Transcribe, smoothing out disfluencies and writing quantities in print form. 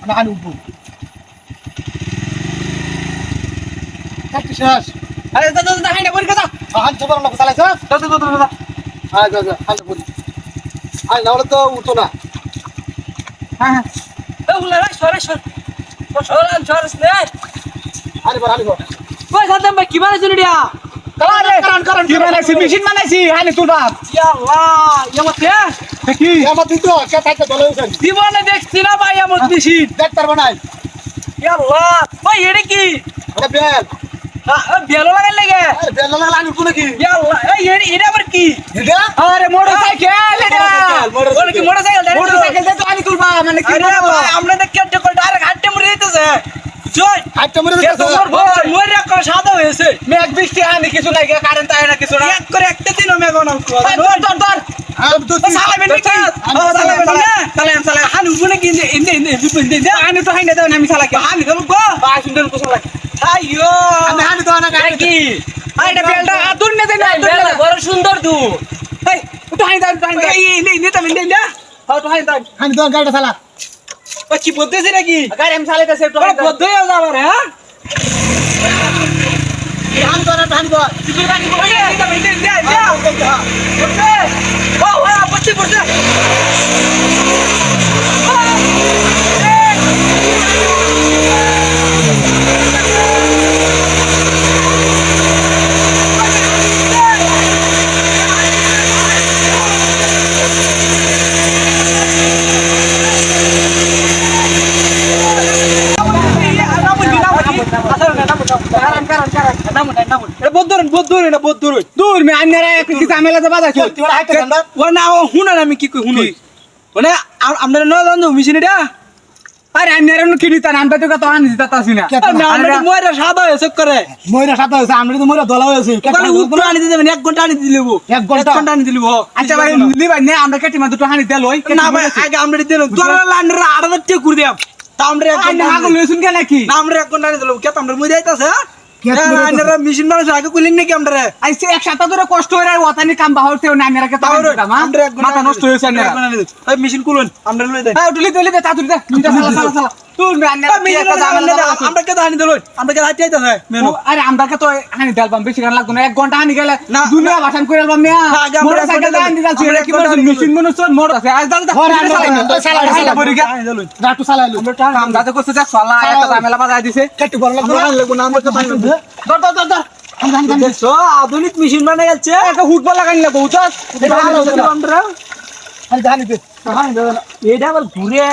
মানে হানি উঠবো শেষ আরে দাদা হাইনা পরীক্ষা দাও হানি সবার লোক চালাইছ দাদা আয় যা হানি পড়ি আয় না হলে তো উঠো না হ্যাঁ ওগুলা সরে সরস নে আরে বার হানি বল কই সাদাম ভাই কি বানাইছ রে কারণ কি বানাইছি মেশিন বানাইছি হানি তুল বাপ ইয়া আল্লাহ ইয়ামতে কি আমার দিতো কে থাকতে দলে উঠেন জীবনে দেখছি না ভাই এমন মেশিন দেখ পারবো না ইয়া আল্লাহ ভাই এটা কি এটা বেল বেলো লাগাই লাগে আরে বেল লাগা লানি উঠবো নাকি ইয়া আল্লাহ এই এটা আবার কি এটা আরে মোটরসাইকেল এটা বলে কি মোটরসাইকেল দে তো হানি তুলবা মানে কি ভাই আমরা তো কেটে করে ডাইরেক্ট হাঁটতে মরে যাইতেছে জয় হাইটটা মরে কে যাচ্ছে তোমার ভাই মরে করে সাদা হয়েছে মেঘ বৃষ্টি আনি কিছু নাই কারেন্ট আয় না কিছু না এক করে একটা দিনও মেগো না ধর আমি তো সালাবেন নাকি সালাবেন হানি উপনে কি ইন্দে দে হানি তো হাইনা দাও আমি সালাকে হানি দাও গো ভাই সুন্দর তো সালাকে আইয়ো আমি হানি তো না গাড়ি কি আইটা বেলটা আতুর নে দেন বেলটা বড় সুন্দর তু এই তো হানি দাও এই নে তো মিন্দে দে হ্যাঁ তো হানি দাও হানি তো গাড়িটা চালা ও কি বলতেছিস নাকি গাড়ি আমি চালাইতেছি একটু বদ্ধ হয়ে যাও আবার হ্যাঁ হানি তো না হানি তো তুই গাড়ি বই এটা মিন্দে দে দে ও পড়ছে পড়ছে আমি কি শুনি মানে আমরা নয় মেশিন এটা আরে আমি কিনি তার আমরা তো কত আনি দিতাছি না আমরা ময়রা সাদা হয়েছে করে ময়রা সাথে হইছে আমরা তো ময়রা দলা হইছে তাহলে উত্তর আনি দিতে মানে 1 ঘন্টা আনি দিলেবো 1 ঘন্টা আনি দিলেব আচ্ছা ভাই লিবাই না আমরা কেটি মা দুটো হানি দেল হই না ভাই আগে আমরা দিলাম তোরা লান্ডরা 8,000 টাকা করে দিলাম তা আমরা 1 ঘন্টা আগল লইছুন কে নাকি না আমরা 1 ঘন্টা আনি দিলাম কে আমরা মরে যাইতাছে আমরা মেশিন বানাইছে আগে কইলেন নাকি আমরা আইছে এক সপ্তাহ ধরে কষ্ট হইরা ওতানি কাম বাহরতে না আমরা কে তাও মাথা নষ্ট হইছে না ওই মেশিন কুলন আমরা লই দেই হ্যাঁ উঠলি তুলি দে তাতুরি দে মিটা সালা তুই আমরা কে হানি দিল আমরা কে হাইতে যাইতাছে মেনু আরে আমরা কে তো হানি দেলবাম বেশি গান লাগতো না 1 ঘন্টা হানি গেলে না দুনিয়া ভাষণ করে আলবাম মিয়া মোটরসাইকেল দান দিতাছি এটা কি বলছ মেশিন মনছ মোটর আছে আজ দাদা চালা পড়ি গে রাটু চালাইলো কাম দাদা করতে যা সালা একটা ঝামেলা বাজাই দিছে কেটে বড় লাগবে না আমরা তো পাইব ধর দেখছো আধুনিক মেশিন বানাই যাচ্ছে একটা ফুটবল লাগাই লাগবো বুঝছস আমরা জানি দে এটা আবার ঘুরে